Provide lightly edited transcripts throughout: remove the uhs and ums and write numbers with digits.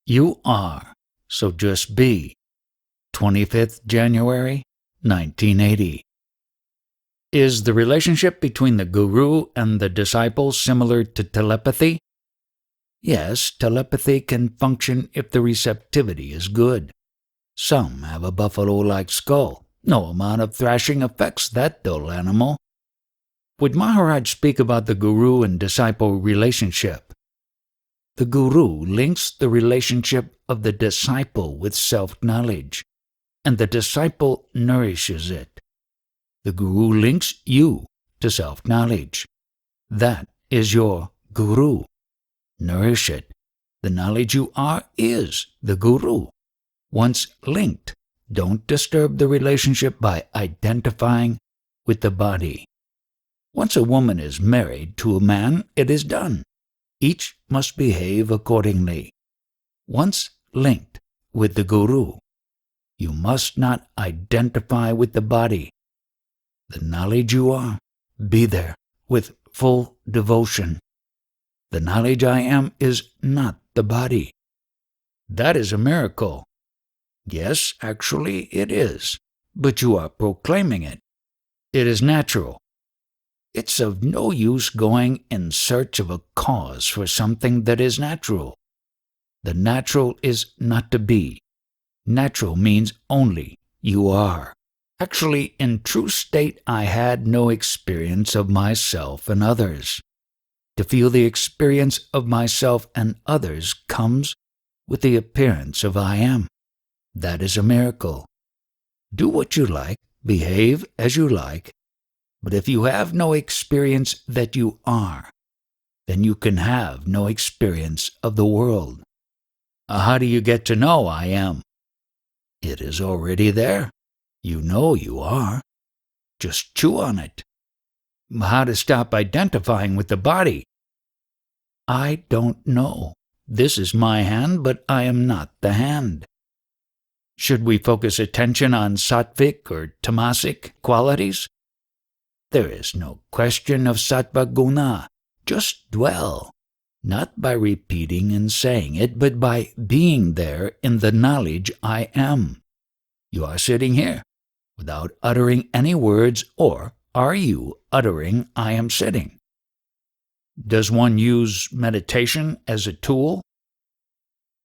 You are, so just be. 25th January, 1980. Is the relationship between the guru and the disciple similar to telepathy? Yes, telepathy can function if the receptivity is good. Some have a buffalo-like skull. No amount of thrashing affects that dull animal. Would Maharaj speak about the guru and disciple relationship? The guru links the relationship of the disciple with self-knowledge, and the disciple nourishes it. The guru links you to self-knowledge. That is your guru. Nourish it. The knowledge you are is the guru. Once linked, don't disturb the relationship by identifying with the body. Once a woman is married to a man, it is done. Each must behave accordingly. Once linked with the guru, you must not identify with the body. The knowledge you are, be there with full devotion. The knowledge I am is not the body. That is a miracle. Yes, actually it is, but you are proclaiming it. It is natural. It's of no use going in search of a cause for something that is natural. The natural is not to be. Natural means only you are. Actually, in true state, I had no experience of myself and others. To feel the experience of myself and others comes with the appearance of I am. That is a miracle. Do what you like, behave as you like, but if you have no experience that you are, then you can have no experience of the world. How do you get to know I am? It is already there. You know you are. Just chew on it. How to stop identifying with the body? I don't know. This is my hand, but I am not the hand. Should we focus attention on sattvic or tamasic qualities? There is no question of sattva guna. Just dwell, not by repeating and saying it, but by being there in the knowledge I am. You are sitting here without uttering any words, or are you uttering I am sitting? Does one use meditation as a tool?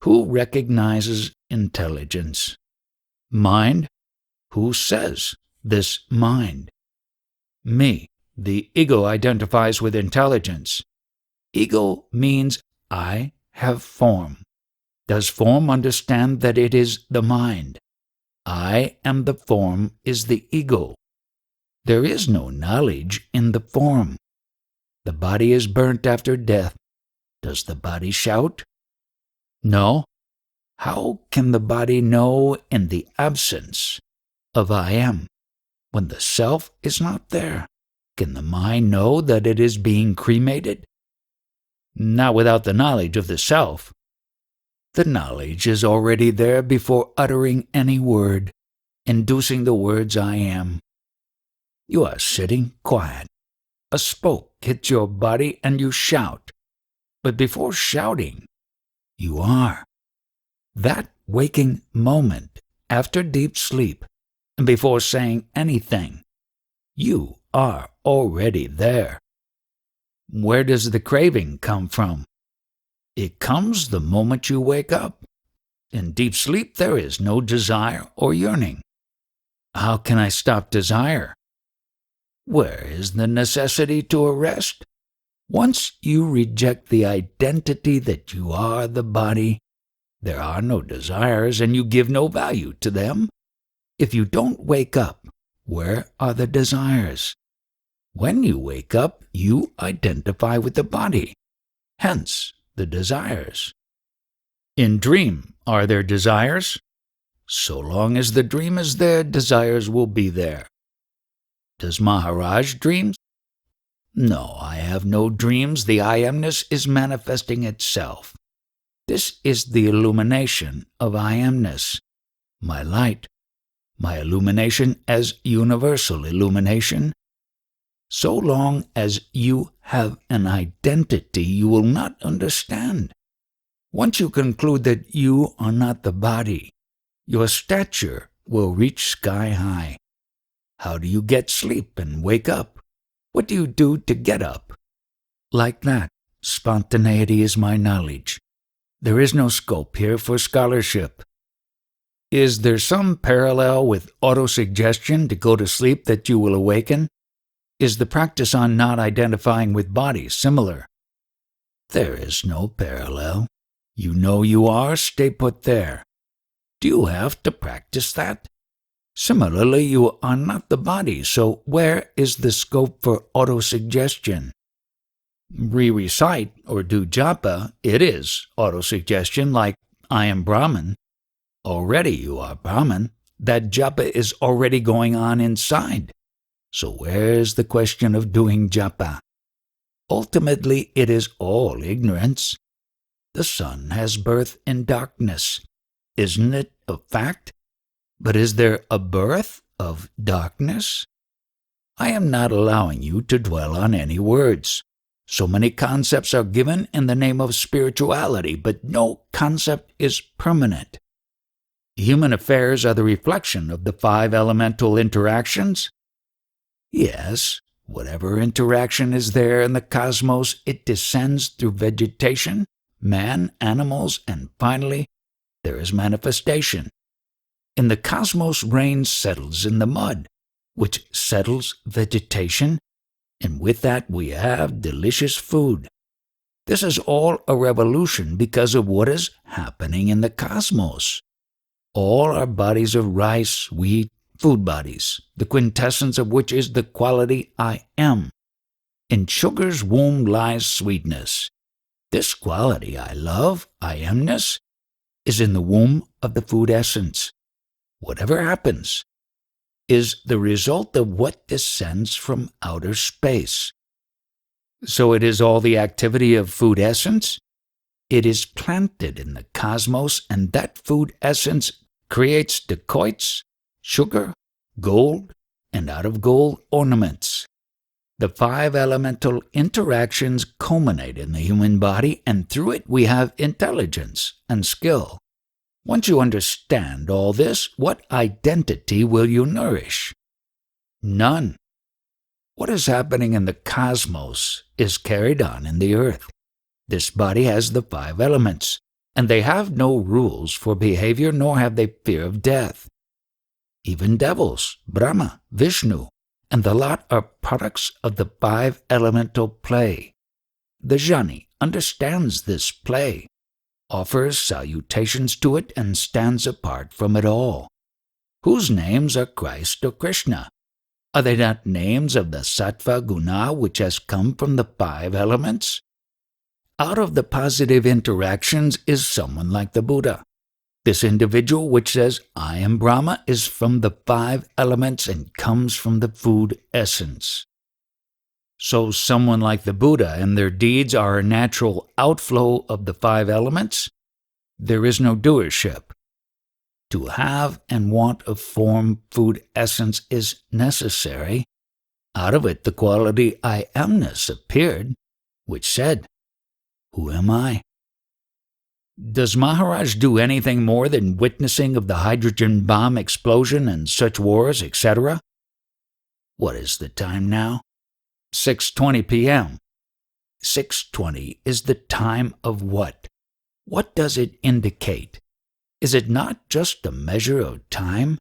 Who recognizes intelligence? Mind? Who says this mind? Me. The ego identifies with intelligence. Ego means I have form. Does form understand that it is the mind? I am the form is the ego. There is no knowledge in the form. The body is burnt after death. Does the body shout? No. How can the body know in the absence of I am? When the self is not there, can the mind know that it is being cremated? Not without the knowledge of the self. The knowledge is already there before uttering any word, inducing the words I am. You are sitting quiet. A spoke hits your body and you shout. But before shouting, you are. That waking moment after deep sleep, and before saying anything, you are already there. Where does the craving come from? It comes the moment you wake up. In deep sleep there is no desire or yearning. How can I stop desire? Where is the necessity to arrest? Once you reject the identity that you are the body, there are no desires and you give no value to them. If you don't wake up, where are the desires? When you wake up, you identify with the body. Hence, the desires. In dream, are there desires? So long as the dream is there, desires will be there. Does Maharaj dream? No, I have no dreams. The I amness is manifesting itself. This is the illumination of I amness, my light, my illumination as universal illumination. So long as you have an identity, you will not understand. Once you conclude that you are not the body, your stature will reach sky high. How do you get sleep and wake up? What do you do to get up? Like that, spontaneity is my knowledge. There is no scope here for scholarship. Is there some parallel with autosuggestion to go to sleep that you will awaken? Is the practice on not identifying with bodies similar? There is no parallel. You know you are, stay put there. Do you have to practice that? Similarly, you are not the body, so where is the scope for autosuggestion? Re-recite or do japa, it is autosuggestion, like I am Brahman. Already you are Brahman. That japa is already going on inside. So where's the question of doing japa? Ultimately, it is all ignorance. The sun has birth in darkness. Isn't it a fact? But is there a birth of darkness? I am not allowing you to dwell on any words. So many concepts are given in the name of spirituality, but no concept is permanent. Human affairs are the reflection of the 5 elemental interactions? Yes, whatever interaction is there in the cosmos, it descends through vegetation, man, animals, and finally, there is manifestation. In the cosmos, rain settles in the mud, which settles vegetation, and with that we have delicious food. This is all a revolution because of what is happening in the cosmos. All are bodies of rice, wheat, food bodies, the quintessence of which is the quality I am. In sugar's womb lies sweetness. This quality I love, I amness, is in the womb of the food essence. Whatever happens is the result of what descends from outer space. So it is all the activity of food essence. It is planted in the cosmos, and that food essence creates dacoits, sugar, gold, and out of gold ornaments. The 5 elemental interactions culminate in the human body, and through it we have intelligence and skill. Once you understand all this, what identity will you nourish? None. What is happening in the cosmos is carried on in the earth. This body has the 5 elements, and they have no rules for behavior, nor have they fear of death. Even devils, Brahma, Vishnu, and the lot are products of the 5 elemental play. The jnani understands this play, offers salutations to it, and stands apart from it all. Whose names are Christ or Krishna? Are they not names of the sattva guna which has come from the 5 elements? Out of the positive interactions is someone like the Buddha. This individual which says, I am Brahma, is from the 5 elements and comes from the food essence. So someone like the Buddha and their deeds are a natural outflow of the 5 elements? There is no doership. To have and want of form, food essence is necessary. Out of it the quality I amness appeared, which said, Who am I? Does Maharaj do anything more than witnessing of the hydrogen bomb explosion and such wars, etc.? What is the time now? 6:20 p.m. 6:20 is the time of what? What does it indicate? Is it not just a measure of time?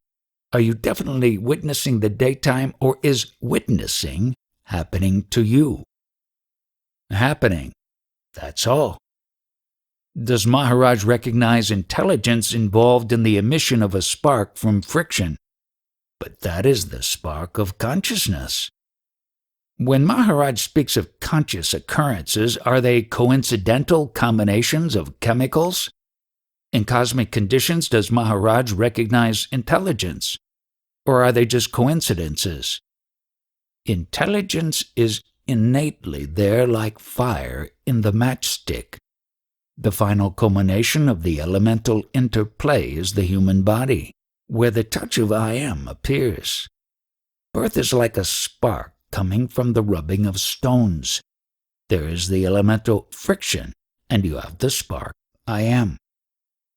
Are you definitely witnessing the daytime, or is witnessing happening to you? Happening. That's all. Does Maharaj recognize intelligence involved in the emission of a spark from friction? But that is the spark of consciousness. When Maharaj speaks of conscious occurrences, are they coincidental combinations of chemicals? In cosmic conditions, does Maharaj recognize intelligence? Or are they just coincidences? Intelligence is innately there like fire in the matchstick. The final culmination of the elemental interplay is the human body, where the touch of I am appears. Birth is like a spark coming from the rubbing of stones. There is the elemental friction, and you have the spark I am.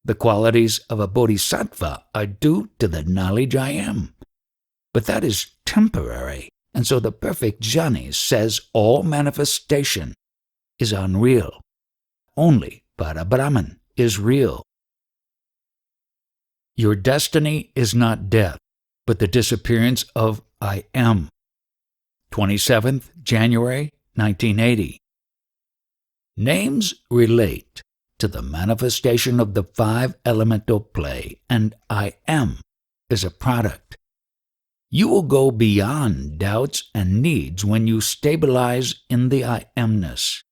The qualities of a bodhisattva are due to the knowledge I am. But that is temporary, and so the perfect jnani says all manifestation is unreal. Only Parabrahman is real. Your destiny is not death, but the disappearance of I am. 27th January 1980. Names relate to the manifestation of the five elemental play, and I am is a product. You will go beyond doubts and needs when you stabilize in the I amness.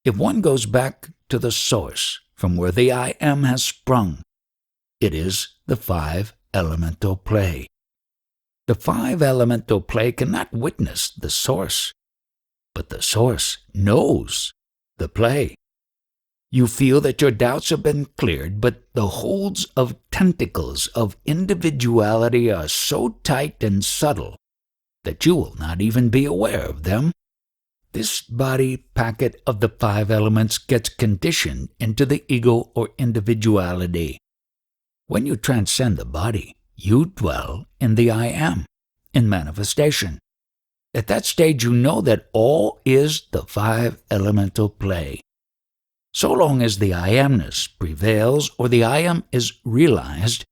If one goes back to the source from where the I am has sprung, it is the five elemental play. The five elemental play cannot witness the source, but the source knows the play. You feel that your doubts have been cleared, but the holds of tentacles of individuality are so tight and subtle that you will not even be aware of them. This body packet of the five elements gets conditioned into the ego or individuality. When you transcend the body, you dwell in the I am, in manifestation. At that stage, you know that all is the five elemental play. So long as the I amness prevails or the I am is realized,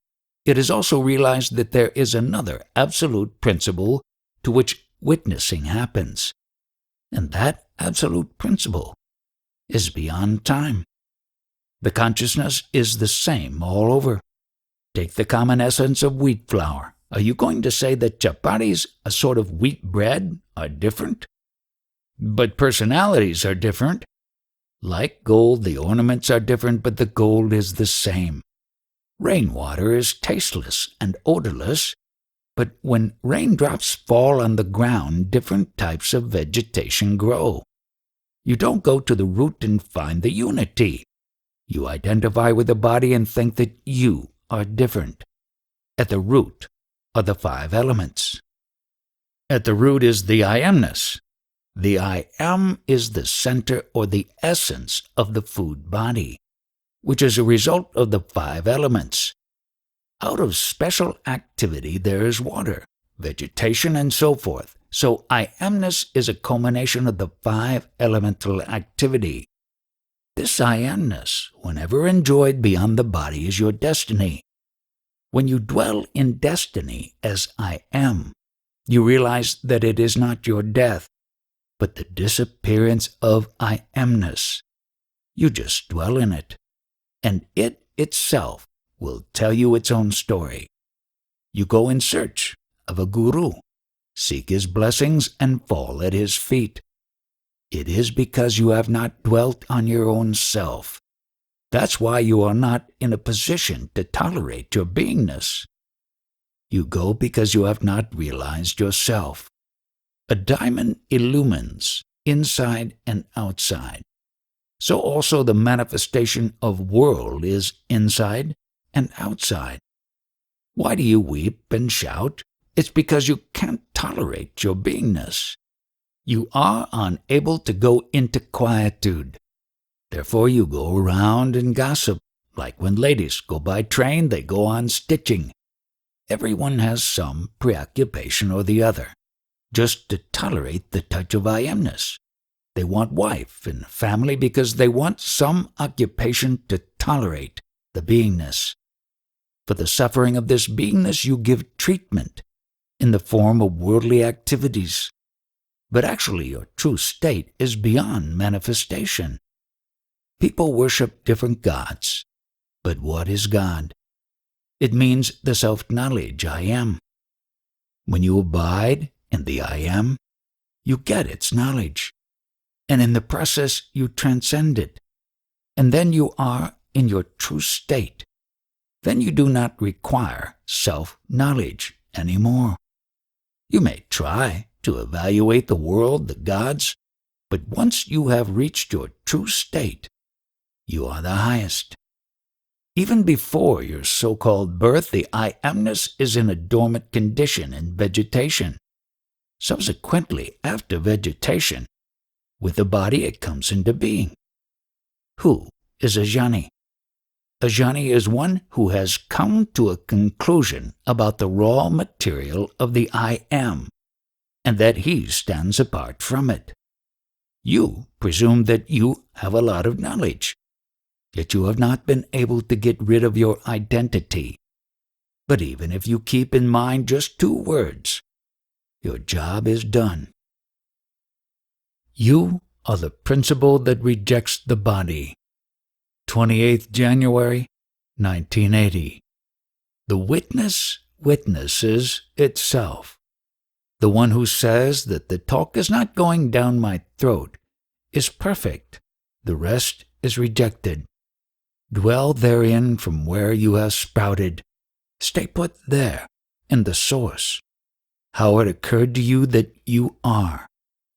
it is also realized that there is another absolute principle to which witnessing happens. And that absolute principle is beyond time. The consciousness is the same all over. Take the common essence of wheat flour. Are you going to say that chapatis, a sort of wheat bread, are different? But personalities are different. Like gold, the ornaments are different, but the gold is the same. Rainwater is tasteless and odorless, but when raindrops fall on the ground, different types of vegetation grow. You don't go to the root and find the unity. You identify with the body and think that you are different. At the root are the five elements. At the root is the I amness. The I am is the center or the essence of the food body, which is a result of the five elements. Out of special activity there is water, vegetation, and so forth. So I amness is a culmination of the five elemental activity. This I amness, whenever enjoyed beyond the body, is your destiny. When you dwell in destiny as I am, you realize that it is not your death, but the disappearance of I amness. You just dwell in it, and it itself will tell you its own story. You go in search of a guru, seek his blessings, and fall at his feet. It is because you have not dwelt on your own self. That's why you are not in a position to tolerate your beingness. You go because you have not realized yourself. A diamond illumines inside and outside. So also the manifestation of world is inside and outside. Why do you weep and shout? It's because you can't tolerate your beingness. You are unable to go into quietude. Therefore you go around and gossip. Like when ladies go by train, they go on stitching. Everyone has some preoccupation or the other, just to tolerate the touch of I amness. They want wife and family because they want some occupation to tolerate the beingness. For the suffering of this beingness you give treatment in the form of worldly activities. But actually your true state is beyond manifestation. People worship different gods, but what is God? It means the self-knowledge I am. When you abide in the I am, you get its knowledge, and in the process you transcend it, and then you are in your true state. Then you do not require self-knowledge anymore. You may try to evaluate the world, the gods, but once you have reached your true state, you are the highest. Even before your so-called birth, the I amness is in a dormant condition in vegetation. Subsequently, after vegetation, with the body it comes into being. Who is a jnani? A jnani is one who has come to a conclusion about the raw material of the I Am, and that he stands apart from it. You presume that you have a lot of knowledge, yet you have not been able to get rid of your identity. But even if you keep in mind just 2 words, your job is done. You are the principle that rejects the body. 28th January, 1980. The witness witnesses itself. The one who says that the talk is not going down my throat is perfect. The rest is rejected. Dwell therein from where you have sprouted. Stay put there, in the source. How it occurred to you that you are,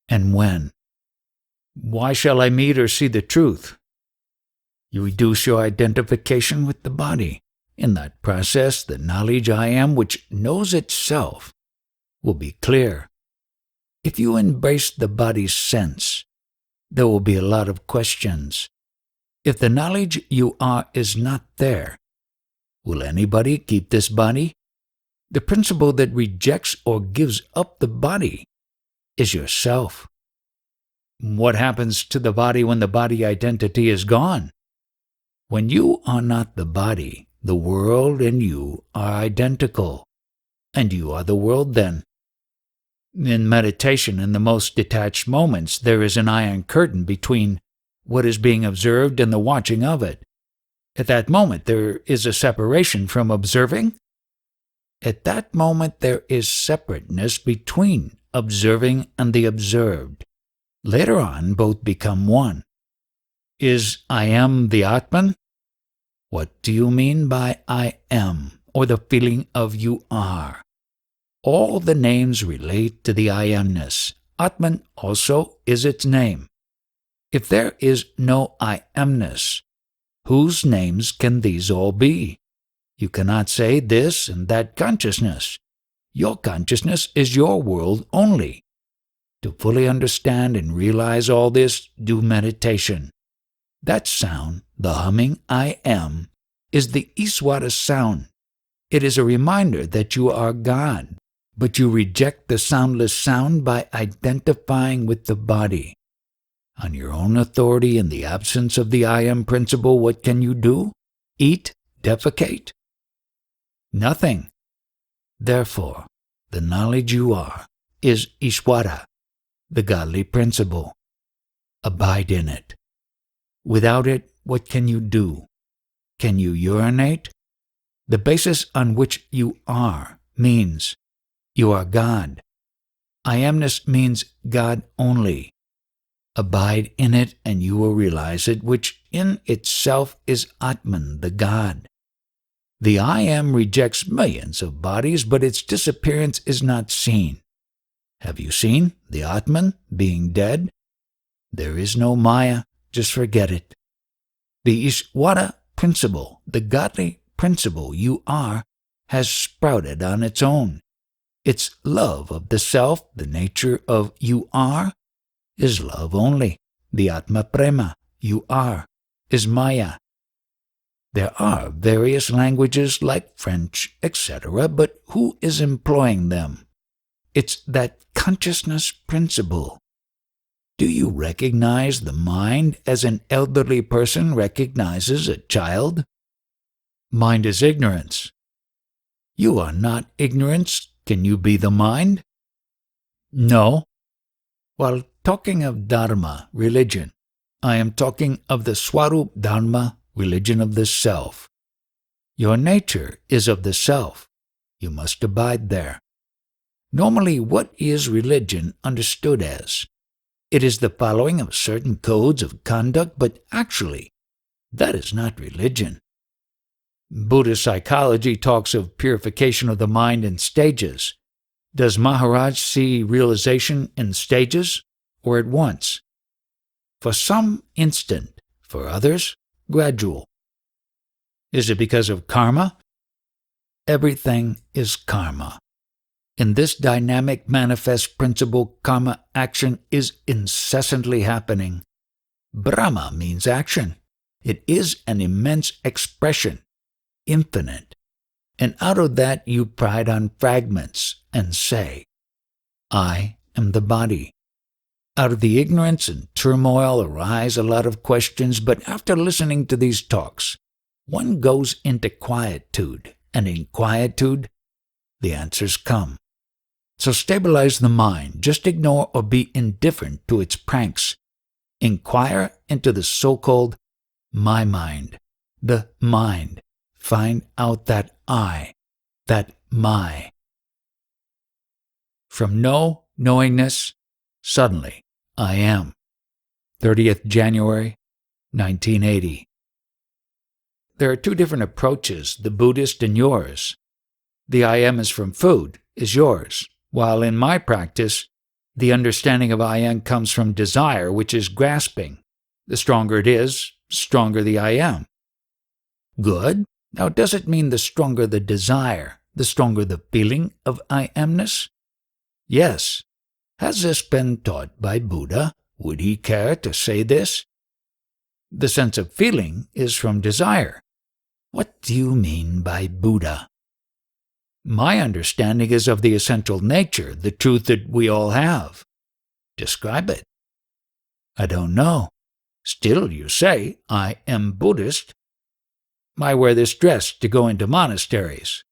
and when. Why shall I meet or see the truth? You reduce your identification with the body. In that process, the knowledge I Am, which knows itself, will be clear. If you embrace the body's sense, there will be a lot of questions. If the knowledge you are is not there, will anybody keep this body? The principle that rejects or gives up the body is yourself. What happens to the body when the body identity is gone? When you are not the body, the world and you are identical, and you are the world then. In meditation, in the most detached moments, there is an iron curtain between what is being observed and the watching of it. At that moment, there is a separation from observing. At that moment, there is separateness between observing and the observed. Later on, both become one. Is I Am the Atman? What do you mean by I Am, or the feeling of you are? All the names relate to the I Amness. Atman also is its name. If there is no I Amness, whose names can these all be? You cannot say this and that consciousness. Your consciousness is your world only. To fully understand and realize all this, do meditation. That sound, the humming I Am, is the Iswara sound. It is a reminder that you are God, but you reject the soundless sound by identifying with the body. On your own authority, in the absence of the I Am principle, what can you do? Eat? Defecate? Nothing. Therefore, the knowledge you are is Ishwara, the godly principle. Abide in it. Without it, what can you do? Can you urinate? The basis on which you are means you are God. I Amness means God only. Abide in it and you will realize it, which in itself is Atman, the God. The I Am rejects millions of bodies, but its disappearance is not seen. Have you seen the Atman being dead? There is no Maya, just forget it. The Ishwara principle, the godly principle you are, has sprouted on its own. Its love of the self, the nature of you are, is love only. The Atma Prema, you are, is Maya. There are various languages like French, etc., but who is employing them? It's that consciousness principle. Do you recognize the mind as an elderly person recognizes a child? Mind is ignorance. You are not ignorance. Can you be the mind? No. While talking of Dharma, religion, I am talking of the Swarup Dharma, religion of the self. Your nature is of the self. You must abide there. Normally, what is religion understood as? It is the following of certain codes of conduct, but actually, that is not religion. Buddhist psychology talks of purification of the mind in stages. Does Maharaj see realization in stages or at once? For some, instant. For others, gradual. Is it because of karma? Everything is karma. In this dynamic manifest principle, karma action is incessantly happening. Brahma means action. It is an immense expression, infinite. And out of that you pride on fragments and say, I am the body. Out of the ignorance and turmoil arise a lot of questions, but after listening to these talks, one goes into quietude, and in quietude, the answers come. So stabilize the mind. Just ignore or be indifferent to its pranks. Inquire into the so-called my mind, the mind. Find out that I, that my. From no-knowingness, suddenly I am. 30th January, 1980. There are two different approaches, the Buddhist and yours. The I am is from food, is yours, while in my practice, the understanding of I am comes from desire, which is grasping. The stronger it is, stronger the I am. Good. Now, does it mean the stronger the desire, the stronger the feeling of I amness? Yes. Has this been taught by Buddha? Would he care to say this? The sense of feeling is from desire. What do you mean by Buddha? My understanding is of the essential nature, the truth that we all have. Describe it. I don't know. Still, you say, I am Buddhist. I wear this dress to go into monasteries.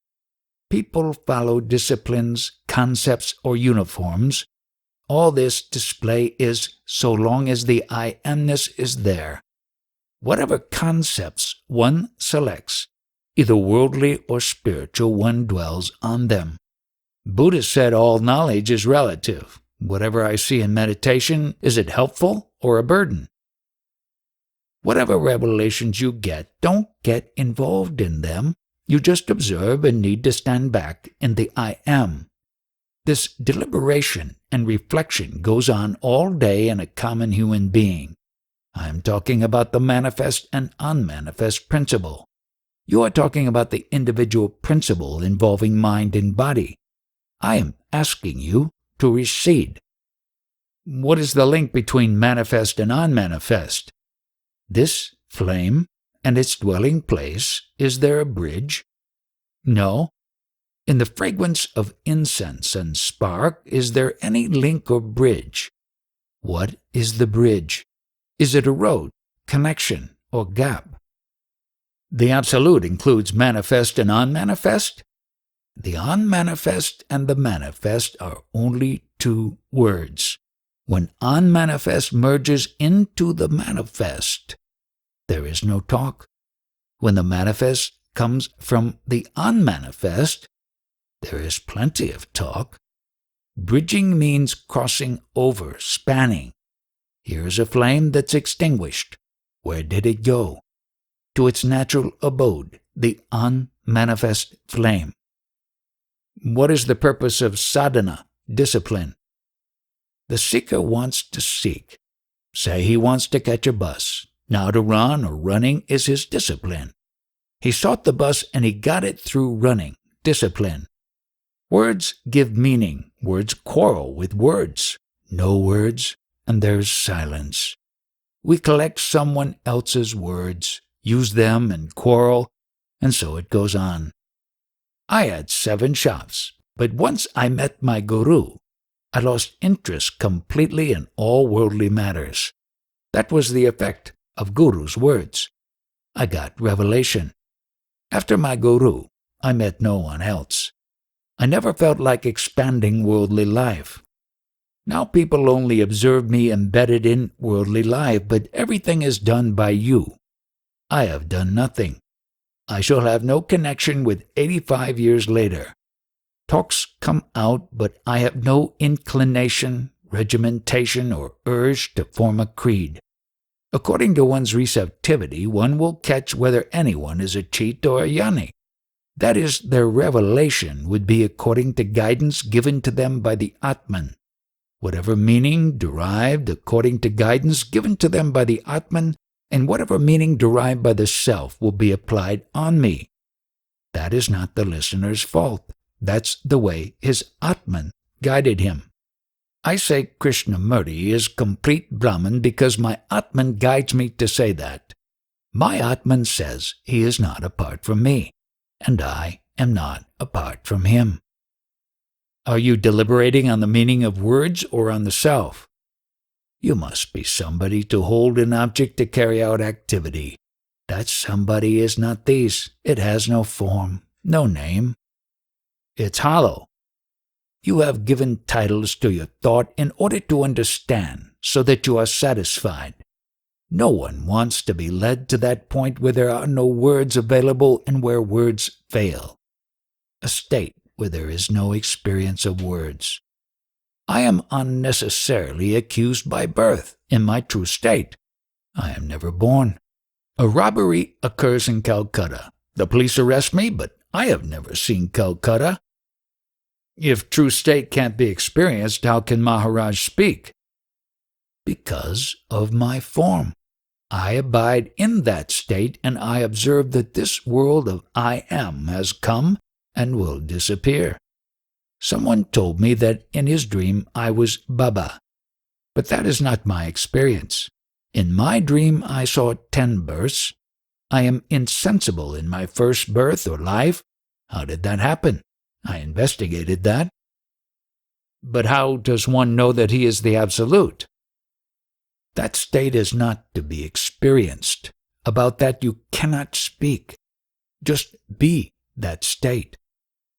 People follow disciplines, concepts, or uniforms. All this display is so long as the I amness is there. Whatever concepts one selects, either worldly or spiritual, one dwells on them. Buddha said all knowledge is relative. Whatever I see in meditation, is it helpful or a burden? Whatever revelations you get, don't get involved in them. You just observe and need to stand back in the I am. This deliberation and reflection goes on all day in a common human being. I am talking about the manifest and unmanifest principle. You are talking about the individual principle involving mind and body. I am asking you to recede. What is the link between manifest and unmanifest? This flame and its dwelling place, is there a bridge? No. In the fragrance of incense and spark, is there any link or bridge? What is the bridge? Is it a road, connection, or gap? The Absolute includes manifest and unmanifest? The unmanifest and the manifest are only two words. When unmanifest merges into the manifest, there is no talk. When the manifest comes from the unmanifest, there is plenty of talk. Bridging means crossing over, spanning. Here's a flame that's extinguished. Where did it go? To its natural abode, the unmanifest flame. What is the purpose of sadhana, discipline? The seeker wants to seek. Say he wants to catch a bus. Now to run or running is his discipline. He sought the bus and he got it through running, discipline. Words give meaning. Words quarrel with words. No words, and there's silence. We collect someone else's words, use them and quarrel, and so it goes on. I had 7 shops, but once I met my guru, I lost interest completely in all worldly matters. That was the effect of Guru's words. I got revelation. After my guru, I met no one else. I never felt like expanding worldly life. Now people only observe me embedded in worldly life, but everything is done by you. I have done nothing. I shall have no connection with 85 years later. Talks come out, but I have no inclination, regimentation, or urge to form a creed. According to one's receptivity, one will catch whether anyone is a cheat or a yoni. That is, their revelation would be according to guidance given to them by the Atman. Whatever meaning derived according to guidance given to them by the Atman, and whatever meaning derived by the Self will be applied on me. That is not the listener's fault. That's the way his Atman guided him. I say Krishnamurti is complete Brahman because my Atman guides me to say that. My Atman says he is not apart from me, and I am not apart from him. Are you deliberating on the meaning of words or on the self? You must be somebody to hold an object to carry out activity. That somebody is not these. It has no form, no name. It's hollow. You have given titles to your thought in order to understand, so that you are satisfied. No one wants to be led to that point where there are no words available and where words fail. A state where there is no experience of words. I am unnecessarily accused by birth in my true state. I am never born. A robbery occurs in Calcutta. The police arrest me, but I have never seen Calcutta. If true state can't be experienced, how can Maharaj speak? Because of my form. I abide in that state, and I observe that this world of I am has come and will disappear. Someone told me that in his dream I was Baba, but that is not my experience. In my dream I saw 10 births. I am insensible in my first birth or life. How did that happen? I investigated that. But how does one know that he is the Absolute? That state is not to be experienced. About that you cannot speak. Just be that state.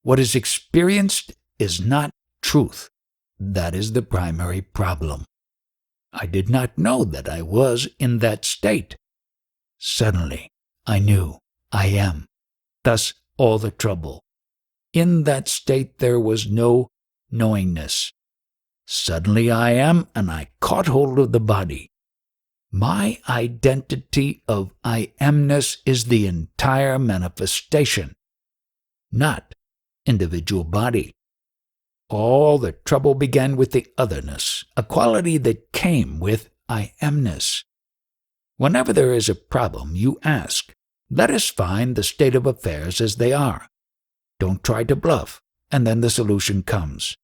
What is experienced is not truth. That is the primary problem. I did not know that I was in that state. Suddenly, I knew I am. Thus, all the trouble. In that state there was no knowingness. Suddenly I am, and I caught hold of the body. My identity of I amness is the entire manifestation, not individual body. All the trouble began with the otherness, a quality that came with I amness. Whenever there is a problem, you ask, let us find the state of affairs as they are. Don't try to bluff, and then the solution comes.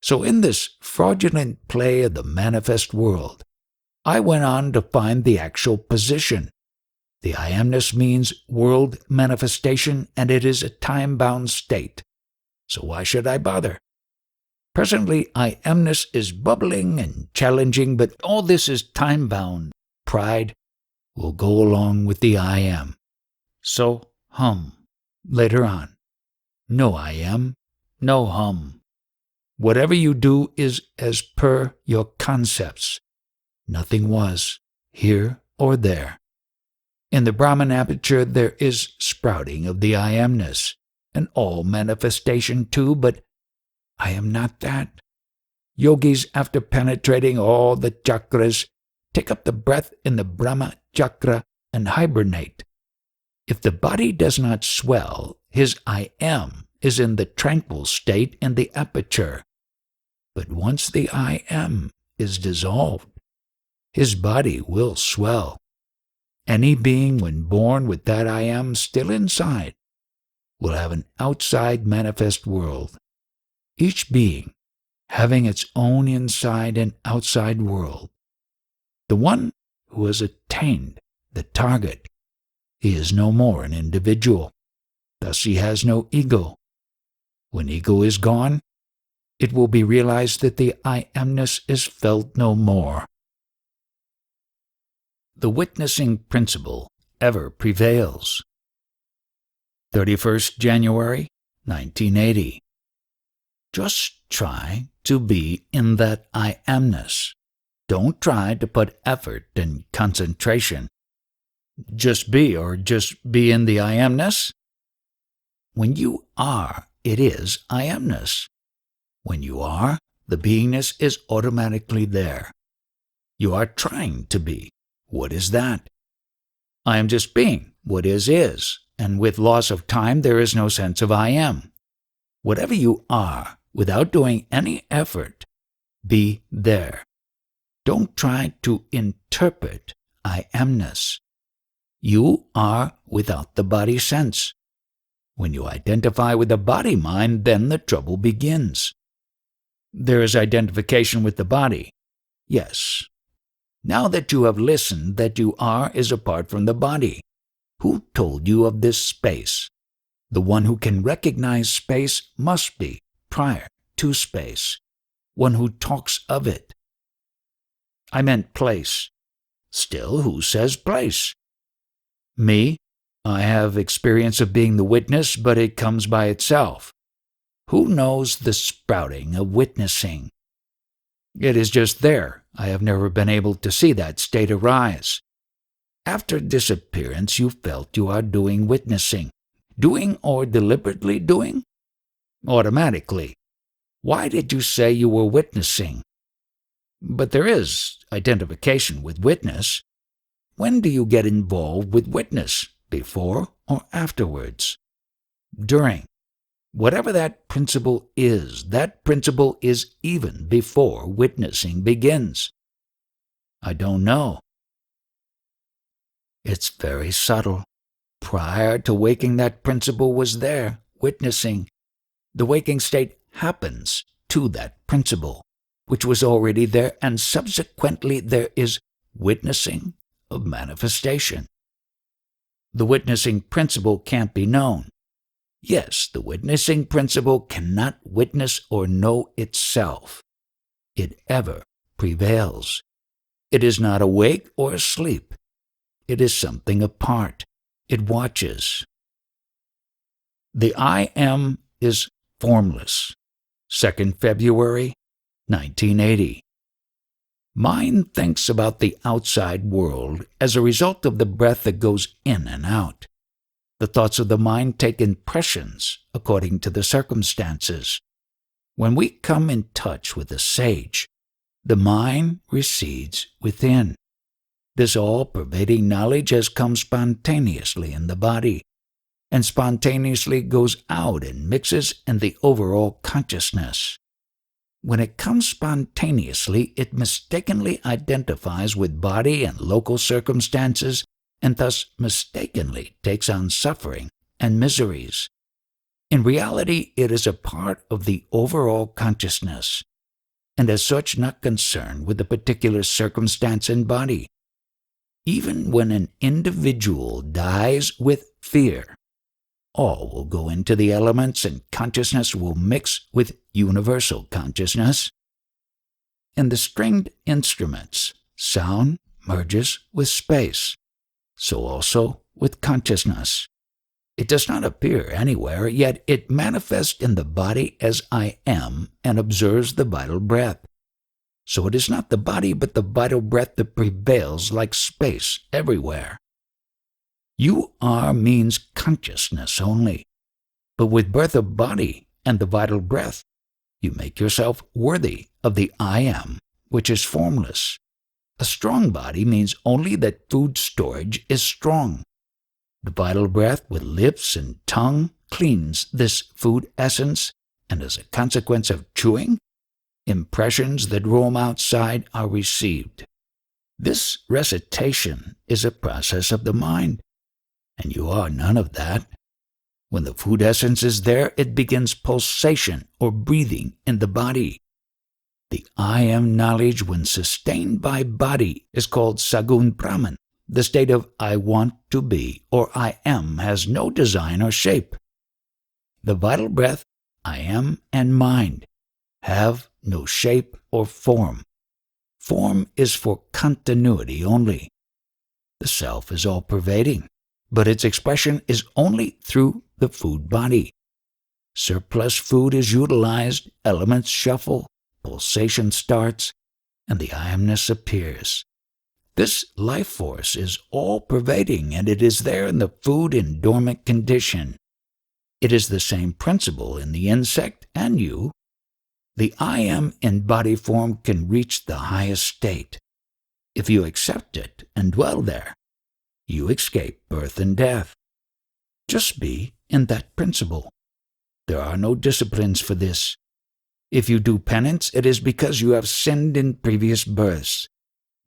So in this fraudulent play of the manifest world, I went on to find the actual position. The I amness means world manifestation, and it is a time-bound state. So why should I bother? Presently, I amness is bubbling and challenging, but all this is time-bound. Pride will go along with the I am. So hum later on. No I am, no hum. Whatever you do is as per your concepts. Nothing was, here or there. In the Brahman aperture there is sprouting of the I amness, and all manifestation too, but I am not that. Yogis, after penetrating all the chakras, take up the breath in the Brahma chakra and hibernate. If the body does not swell, his I am is in the tranquil state in the aperture. But once the I am is dissolved, his body will swell. Any being, when born with that I am still inside, will have an outside manifest world. Each being having its own inside and outside world. The one who has attained the target, he is no more an individual. Thus he has no ego. When ego is gone, it will be realized that the I amness is felt no more. The witnessing principle ever prevails. 31st January, 1980. Just try to be in that I amness. Don't try to put effort and concentration. Just be, or just be in the I amness. When you are, it is I amness. When you are, the beingness is automatically there. You are trying to be. What is that? I am just being. What is, and with loss of time there is no sense of I am. Whatever you are, without doing any effort, be there. Don't try to interpret I amness. You are without the body sense. When you identify with the body mind, then the trouble begins. There is identification with the body. Yes. Now that you have listened, that you are is apart from the body. Who told you of this space? The one who can recognize space must be prior to space, one who talks of it. I meant place. Still, who says place? Me? I have experience of being the witness, but it comes by itself. Who knows the sprouting of witnessing? It is just there. I have never been able to see that state arise. After disappearance, you felt you are doing witnessing. Doing or deliberately doing? Automatically. Why did you say you were witnessing? But there is identification with witness. When do you get involved with witness? Before or afterwards? During. Whatever that principle is even before witnessing begins. I don't know. It's very subtle. Prior to waking, that principle was there, witnessing. The waking state happens to that principle, which was already there, and subsequently there is witnessing of manifestation. The witnessing principle can't be known. Yes, the witnessing principle cannot witness or know itself. It ever prevails. It is not awake or asleep. It is something apart. It watches. The I Am is formless. 2nd February, 1980. Mind thinks about the outside world as a result of the breath that goes in and out. The thoughts of the mind take impressions according to the circumstances. When we come in touch with the sage, the mind recedes within. This all-pervading knowledge has come spontaneously in the body, and spontaneously goes out and mixes in the overall consciousness. When it comes spontaneously, it mistakenly identifies with body and local circumstances, and thus mistakenly takes on suffering and miseries. In reality, it is a part of the overall consciousness, and as such not concerned with the particular circumstance and body. Even when an individual dies with fear, all will go into the elements and consciousness will mix with universal consciousness. In the stringed instruments, sound merges with space, so also with consciousness. It does not appear anywhere, yet it manifests in the body as I am and observes the vital breath. So it is not the body but the vital breath that prevails like space everywhere. You are means consciousness only, but with birth of body and the vital breath, you make yourself worthy of the I am, which is formless. A strong body means only that food storage is strong. The vital breath with lips and tongue cleans this food essence, and as a consequence of chewing, impressions that roam outside are received. This recitation is a process of the mind, and you are none of that. When the food essence is there, it begins pulsation or breathing in the body. The I am knowledge, when sustained by body, is called Sagun Brahman. The state of I want to be or I am has no design or shape. The vital breath, I am, and mind have no shape or form. Form is for continuity only. The self is all-pervading, but its expression is only through the food body. Surplus food is utilized, elements shuffle, pulsation starts, and the I amness appears. This life force is all-pervading, and it is there in the food in dormant condition. It is the same principle in the insect and you. The I am in body form can reach the highest state. If you accept it and dwell there, you escape birth and death. Just be in that principle. There are no disciplines for this. If you do penance, it is because you have sinned in previous births.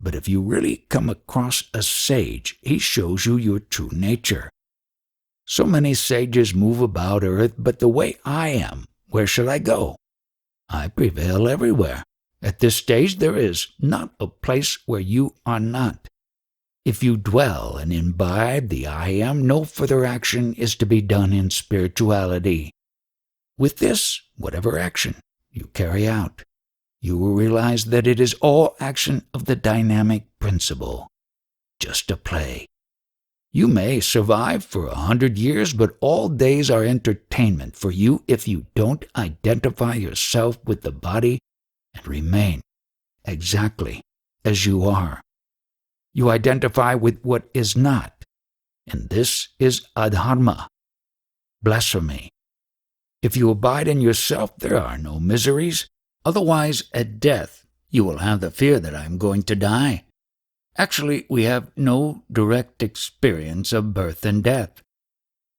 But if you really come across a sage, he shows you your true nature. So many sages move about earth, but the way I am, where shall I go? I prevail everywhere. At this stage, there is not a place where you are not. If you dwell and imbibe the I Am, no further action is to be done in spirituality. With this, whatever action you carry out, you will realize that it is all action of the dynamic principle, just a play. You may survive for 100 years, but all days are entertainment for you if you don't identify yourself with the body and remain exactly as you are. You identify with what is not, and this is adharma, blasphemy. If you abide in yourself, there are no miseries. Otherwise, at death, you will have the fear that I am going to die. Actually, we have no direct experience of birth and death.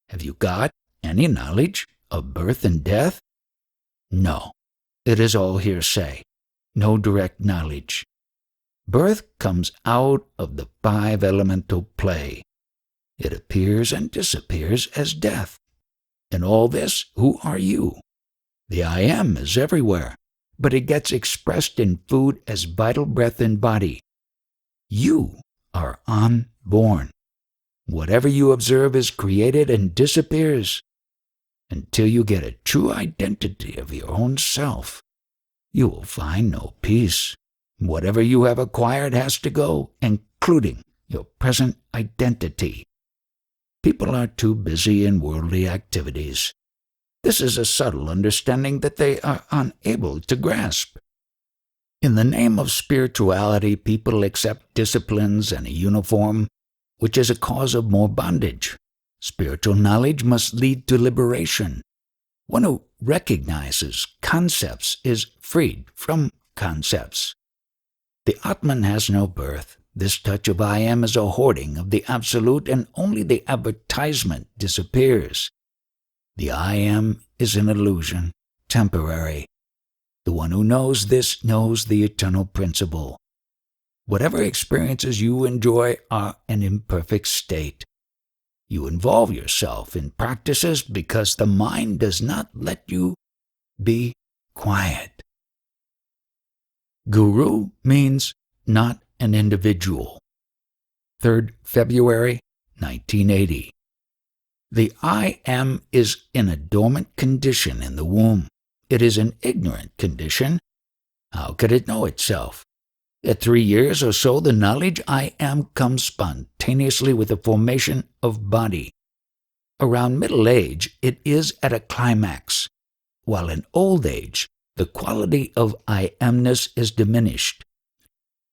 Have you got any knowledge of birth and death? No, it is all hearsay, no direct knowledge. Birth comes out of the five elemental play. It appears and disappears as death. In all this, who are you? The I Am is everywhere, but it gets expressed in food as vital breath and body. You are unborn. Whatever you observe is created and disappears. Until you get a true identity of your own self, you will find no peace. Whatever you have acquired has to go, including your present identity. People are too busy in worldly activities. This is a subtle understanding that they are unable to grasp. In the name of spirituality, people accept disciplines and a uniform, which is a cause of more bondage. Spiritual knowledge must lead to liberation. One who recognizes concepts is freed from concepts. The Atman has no birth. This touch of I Am is a hoarding of the Absolute, and only the advertisement disappears. The I Am is an illusion, temporary. The one who knows this knows the eternal principle. Whatever experiences you enjoy are an imperfect state. You involve yourself in practices because the mind does not let you be quiet. Guru means not an individual. 3rd February, 1980. The I Am is in a dormant condition in the womb. It is an ignorant condition. How could it know itself? At 3 years or so, the knowledge I Am comes spontaneously with the formation of body. Around middle age, it is at a climax, while in old age, the quality of I Amness is diminished.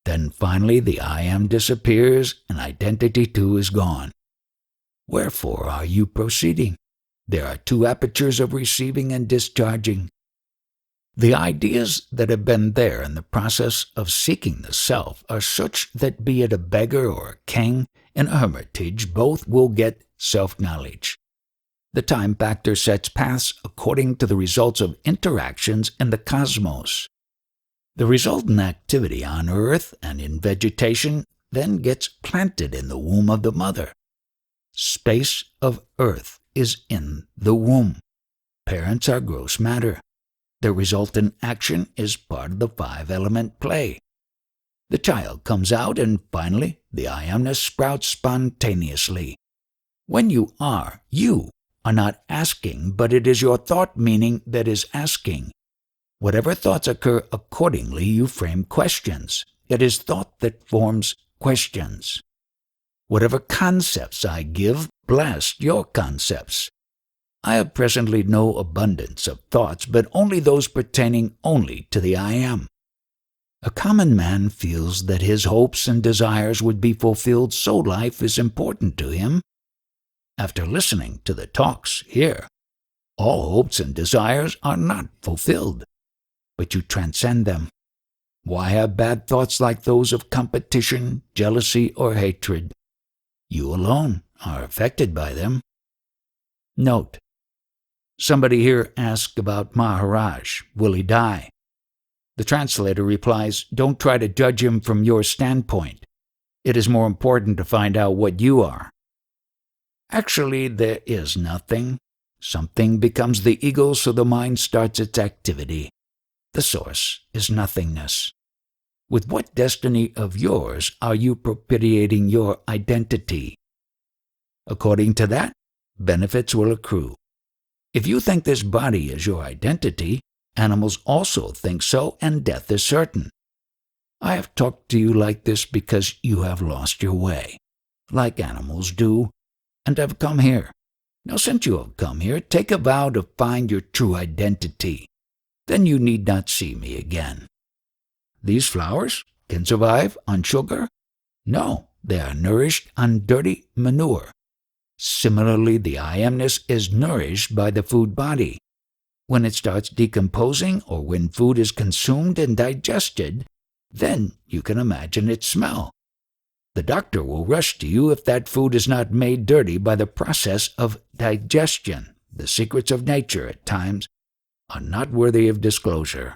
Then finally the I Am disappears and identity too is gone. Wherefore are you proceeding? There are 2 apertures of receiving and discharging. The ideas that have been there in the process of seeking the self are such that be it a beggar or a king, in a hermitage, both will get self-knowledge. The time factor sets paths according to the results of interactions in the cosmos. The resultant activity on earth and in vegetation then gets planted in the womb of the mother. Space of earth is in the womb. Parents are gross matter. The resultant action is part of the 5-element play. The child comes out and finally the I Amness sprouts spontaneously. When you are not asking, but it is your thought meaning that is asking. Whatever thoughts occur accordingly, you frame questions. It is thought that forms questions. Whatever concepts I give, blast your concepts. I have presently no abundance of thoughts, but only those pertaining only to the I Am. A common man feels that his hopes and desires would be fulfilled, so life is important to him. After listening to the talks here, all hopes and desires are not fulfilled, but you transcend them. Why have bad thoughts like those of competition, jealousy, or hatred? You alone are affected by them. Note: somebody here asked about Maharaj. Will he die? The translator replies, don't try to judge him from your standpoint. It is more important to find out what you are. Actually, there is nothing. Something becomes the ego, so the mind starts its activity. The source is nothingness. With what destiny of yours are you propitiating your identity? According to that, benefits will accrue. If you think this body is your identity, animals also think so, and death is certain. I have talked to you like this because you have lost your way, like animals do, and have come here. Now, since you have come here, take a vow to find your true identity. Then you need not see me again. These flowers can survive on sugar? No, they are nourished on dirty manure. Similarly, the I amness is nourished by the food body. When it starts decomposing or when food is consumed and digested, then you can imagine its smell. The doctor will rush to you if that food is not made dirty by the process of digestion. The secrets of nature, at times, are not worthy of disclosure.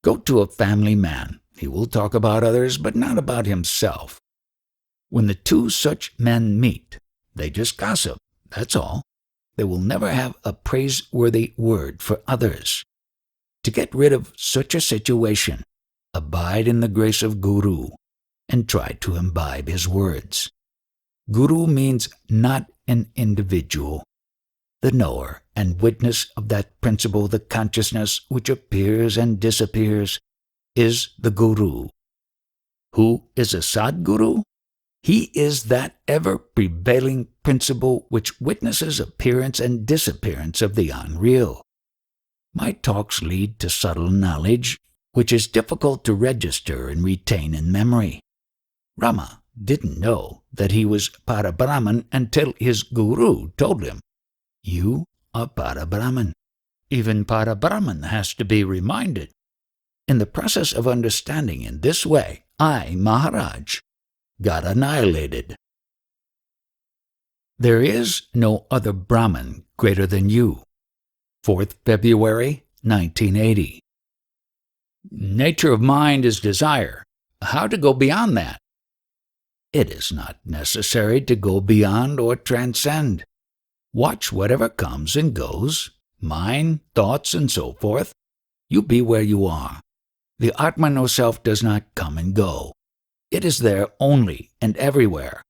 Go to a family man. He will talk about others, but not about himself. When the two such men meet, they just gossip, that's all. They will never have a praiseworthy word for others. To get rid of such a situation, abide in the grace of Guru and try to imbibe his words. Guru means not an individual. The knower and witness of that principle, the consciousness which appears and disappears, is the Guru. Who is a Sadguru? He is that ever-prevailing principle which witnesses appearance and disappearance of the unreal. My talks lead to subtle knowledge, which is difficult to register and retain in memory. Rama didn't know that he was Parabrahman until his guru told him, "You are Parabrahman." Even Parabrahman has to be reminded. In the process of understanding in this way, I, Maharaj, got annihilated. There is no other Brahman greater than you. 4th February, 1980. Nature of mind is desire. How to go beyond that? It is not necessary to go beyond or transcend. Watch whatever comes and goes, mind, thoughts, and so forth. You be where you are. The Atman or self does not come and go. It is there only and everywhere.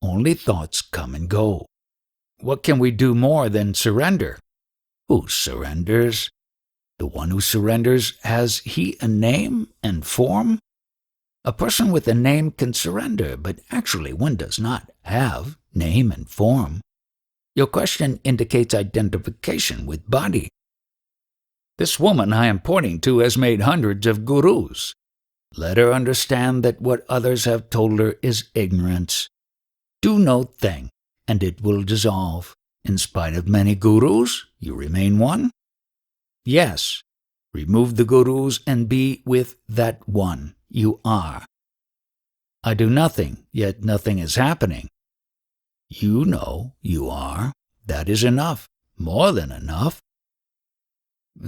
Only thoughts come and go. What can we do more than surrender? Who surrenders? The one who surrenders, has he a name and form? A person with a name can surrender, but actually one does not have name and form. Your question indicates identification with body. This woman I am pointing to has made hundreds of gurus. Let her understand that what others have told her is ignorance. Do no thing, and it will dissolve. In spite of many gurus, you remain one? Yes. Remove the gurus and be with that one you are. I do nothing, yet nothing is happening. You know you are. That is enough, more than enough.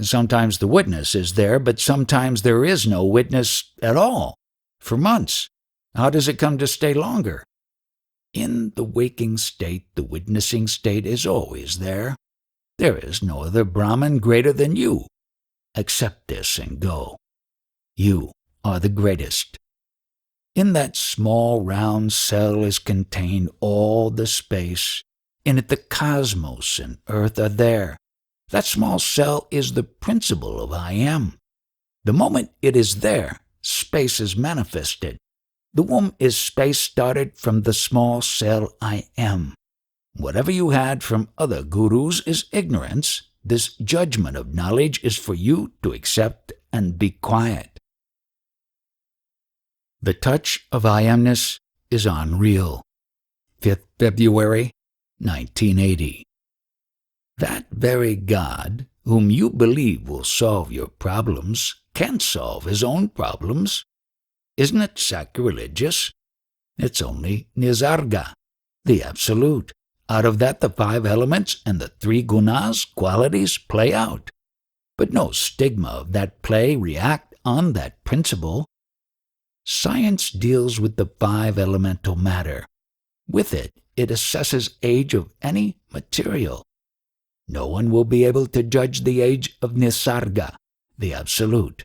Sometimes the witness is there, but sometimes there is no witness at all, for months. How does it come to stay longer? In the waking state, the witnessing state is always there. There is no other Brahman greater than you. Accept this and go. You are the greatest. In that small round cell is contained all the space. In it the cosmos and earth are there. That small cell is the principle of I am. The moment it is there, space is manifested. The womb is space started from the small cell I am. Whatever you had from other gurus is ignorance. This judgment of knowledge is for you to accept and be quiet. The touch of I amness is unreal. 5th February, 1980. That very God, whom you believe will solve your problems, can't solve his own problems. Isn't it sacrilegious? It's only Nisarga, the Absolute. Out of that the 5 elements and the 3 gunas, qualities, play out. But no stigma of that play react on that principle. Science deals with the 5 elemental matter. With it, it assesses age of any material. No one will be able to judge the age of Nisarga, the Absolute.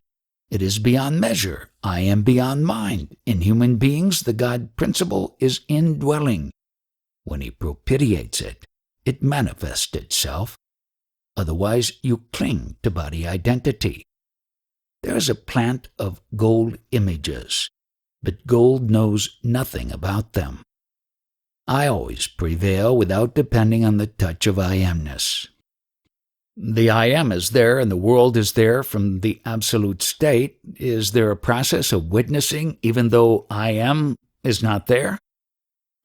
It is beyond measure. I am beyond mind. In human beings, the God principle is indwelling. When He propitiates it, it manifests itself. Otherwise, you cling to body identity. There is a plant of gold images, but gold knows nothing about them. I always prevail without depending on the touch of I amness. The I am is there and the world is there from the absolute state. Is there a process of witnessing even though I am is not there?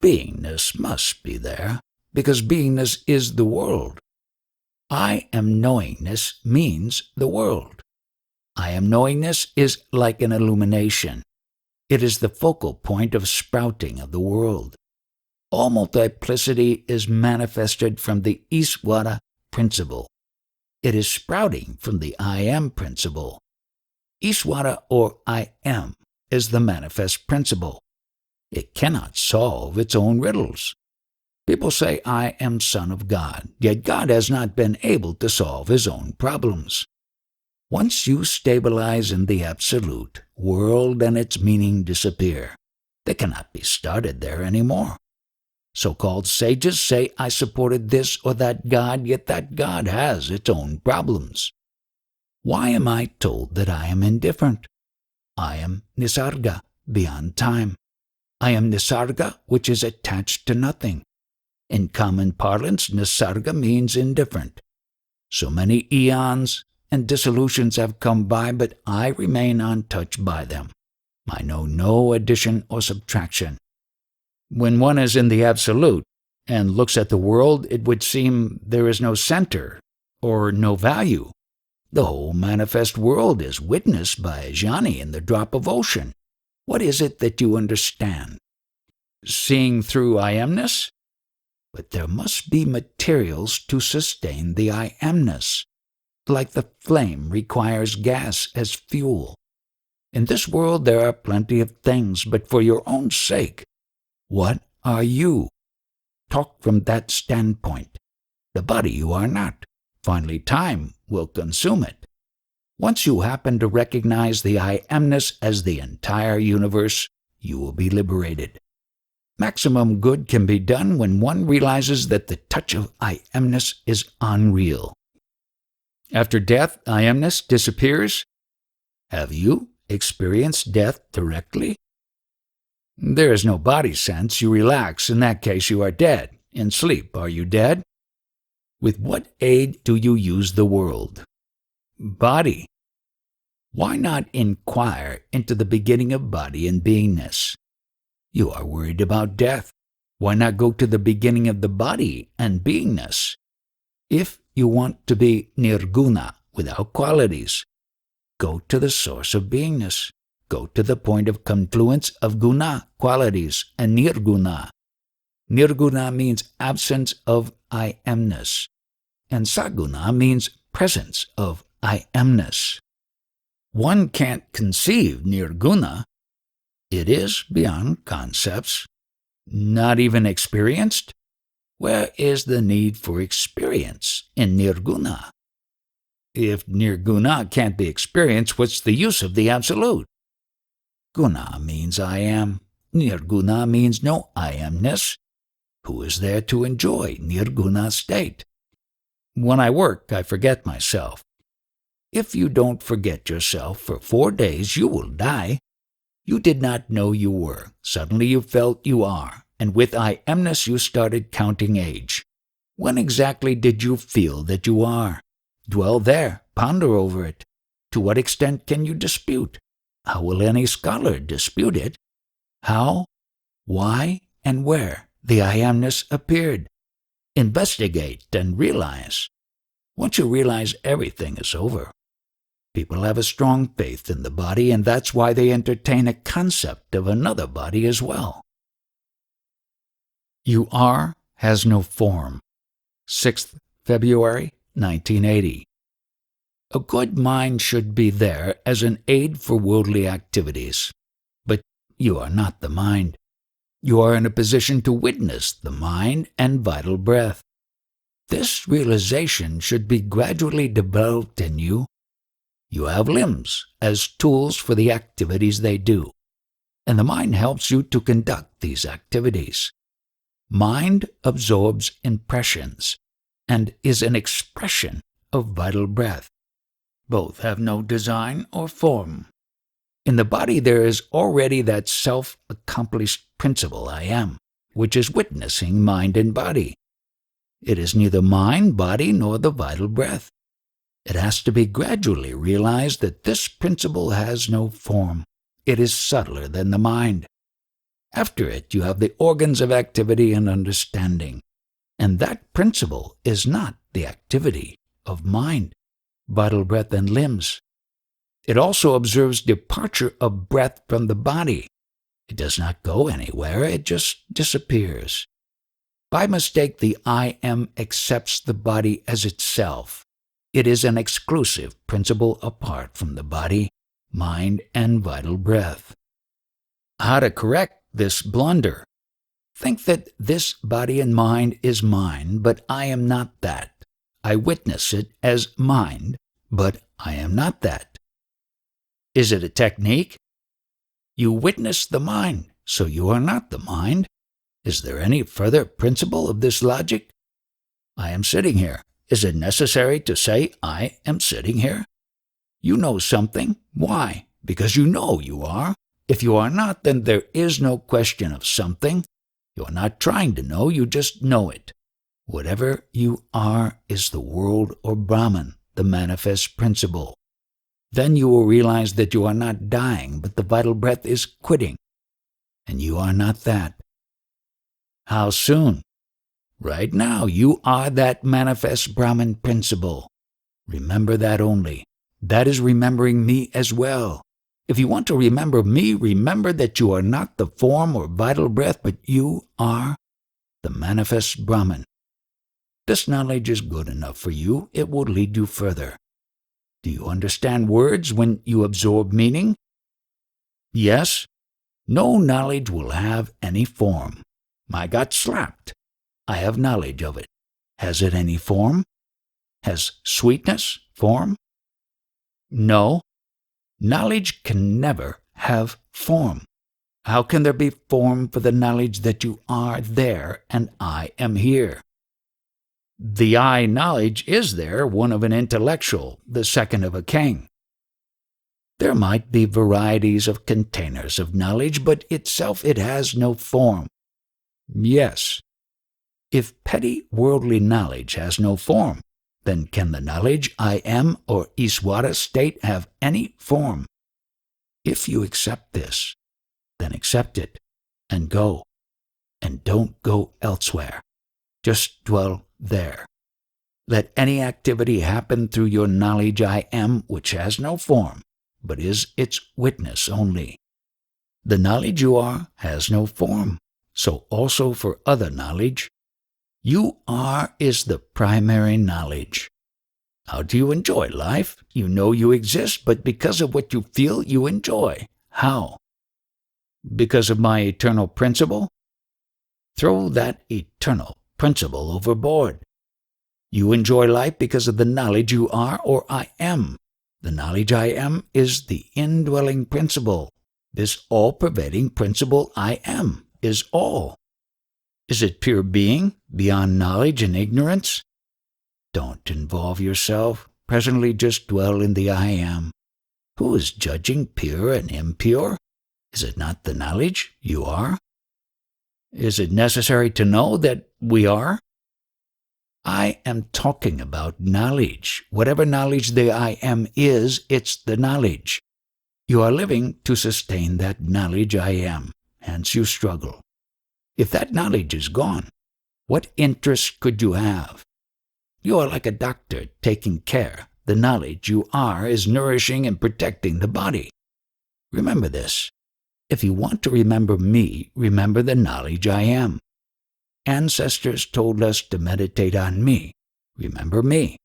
Beingness must be there, because beingness is the world. I am knowingness means the world. I am knowingness is like an illumination. It is the focal point of sprouting of the world. All multiplicity is manifested from the Ishvara principle. It is sprouting from the I am principle. Ishvara, or I am, is the manifest principle. It cannot solve its own riddles. People say, I am Son of God, yet God has not been able to solve His own problems. Once you stabilize in the Absolute, world and its meaning disappear. They cannot be started there anymore. So-called sages say, I supported this or that God, yet that God has its own problems. Why am I told that I am indifferent? I am Nisarga, beyond time. I am Nisarga, which is attached to nothing. In common parlance, Nisarga means indifferent. So many eons and dissolutions have come by, but I remain untouched by them. I know no addition or subtraction. When one is in the Absolute and looks at the world, it would seem there is no center or no value. The whole manifest world is witnessed by a jhani in the drop of ocean. What is it that you understand? Seeing through I amness? But there must be materials to sustain the I amness, like the flame requires gas as fuel. In this world there are plenty of things, but for your own sake, what are you? Talk from that standpoint. The body you are not. Finally, time will consume it. Once you happen to recognize the I amness as the entire universe, you will be liberated. Maximum good can be done when one realizes that the touch of I amness is unreal. After death, I amness disappears. Have you experienced death directly? There is no body sense. You relax. In that case, you are dead. In sleep, are you dead? With what aid do you use the world? Body. Why not inquire into the beginning of body and beingness? You are worried about death. Why not go to the beginning of the body and beingness? If you want to be nirguna, without qualities, go to the source of beingness. Go to the point of confluence of guna, qualities, and nirguna. Nirguna means absence of I amness, and saguna means presence of I amness. One can't conceive nirguna. It is beyond concepts, not even experienced. Where is the need for experience in nirguna? If nirguna can't be experienced, what's the use of the Absolute? Guna means I am. Nirguna means no I amness. Who is there to enjoy nirguna state? When I work, I forget myself. If you don't forget yourself for 4 days, you will die. You did not know you were. Suddenly you felt you are, and with I amness you started counting age. When exactly did you feel that you are? Dwell there, ponder over it. To what extent can you dispute? How will any scholar dispute it? How, why, and where the I amness appeared? Investigate and realize. Once you realize, everything is over. People have a strong faith in the body, and that's why they entertain a concept of another body as well. You are has no form. 6th February, 1980. A good mind should be there as an aid for worldly activities. But you are not the mind. You are in a position to witness the mind and vital breath. This realization should be gradually developed in you. You have limbs as tools for the activities they do, and the mind helps you to conduct these activities. Mind absorbs impressions and is an expression of vital breath. Both have no design or form. In the body there is already that self-accomplished principle I am, which is witnessing mind and body. It is neither mind, body, nor the vital breath. It has to be gradually realized that this principle has no form. It is subtler than the mind. After it, you have the organs of activity and understanding, and that principle is not the activity of mind, vital breath, and limbs. It also observes departure of breath from the body. It does not go anywhere, it just disappears. By mistake, the I am accepts the body as itself. It is an exclusive principle apart from the body, mind, and vital breath. How to correct this blunder? Think that this body and mind is mine, but I am not that. I witness it as mind, but I am not that. Is it a technique? You witness the mind, so you are not the mind. Is there any further principle of this logic? I am sitting here. Is it necessary to say I am sitting here? You know something. Why? Because you know you are. If you are not, then there is no question of something. You are not trying to know, you just know it. Whatever you are is the world or Brahman, the manifest principle. Then you will realize that you are not dying, but the vital breath is quitting, and you are not that. How soon? Right now, you are that manifest Brahman principle. Remember that only. That is remembering me as well. If you want to remember me, remember that you are not the form or vital breath, but you are the manifest Brahman. This knowledge is good enough for you. It will lead you further. Do you understand words when you absorb meaning? Yes. No knowledge will have any form. I got slapped. I have knowledge of it. Has it any form? Has sweetness form? No. Knowledge can never have form. How can there be form for the knowledge that you are there and I am here? The I knowledge is there, one of an intellectual, the second of a king. There might be varieties of containers of knowledge, but itself it has no form. Yes. If petty worldly knowledge has no form, then can the knowledge I am or Iswara state have any form? If you accept this, then accept it and go. And don't go elsewhere. Just dwell there. Let any activity happen through your knowledge I am, which has no form, but is its witness only. The knowledge you are has no form, so also for other knowledge. You are is the primary knowledge. How do you enjoy life? You know you exist, but because of what you feel, you enjoy. How? Because of my eternal principle? Throw that eternal principle overboard. You enjoy life because of the knowledge you are or I am. The knowledge I am is the indwelling principle. This all-pervading principle I am is all. Is it pure being, beyond knowledge and ignorance? Don't involve yourself. Presently just dwell in the I am. Who is judging pure and impure? Is it not the knowledge you are? Is it necessary to know that we are? I am talking about knowledge. Whatever knowledge the I am is, it's the knowledge. You are living to sustain that knowledge I am, hence you struggle. If that knowledge is gone, what interest could you have? You are like a doctor taking care. The knowledge you are is nourishing and protecting the body. Remember this. If you want to remember me, remember the knowledge I am. Ancestors told us to meditate on me. Remember me.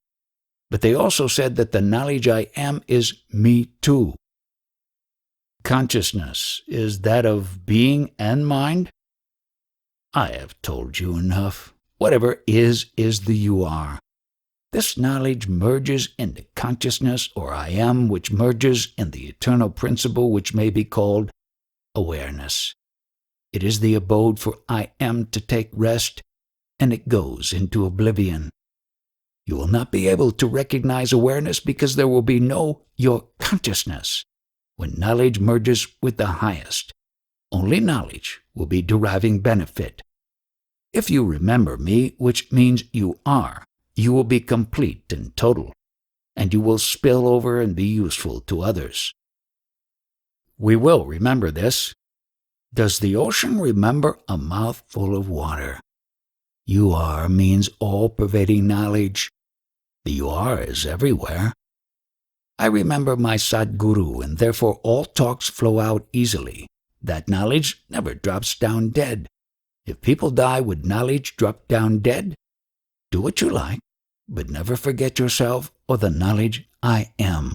But they also said that the knowledge I am is me too. Consciousness is that of being and mind? I have told you enough. Whatever is the you are. This knowledge merges into consciousness, or I am, which merges in the eternal principle which may be called awareness. It is the abode for I am to take rest, and it goes into oblivion. You will not be able to recognize awareness because there will be no your consciousness. When knowledge merges with the highest, only knowledge will be deriving benefit. If you remember me, which means you are, you will be complete and total, and you will spill over and be useful to others. We will remember this. Does the ocean remember a mouthful of water? You are means all-pervading knowledge. The you are is everywhere. I remember my Sadguru, and therefore all talks flow out easily. That knowledge never drops down dead. If people die, would knowledge drop down dead? Do what you like, but never forget yourself or the knowledge I am.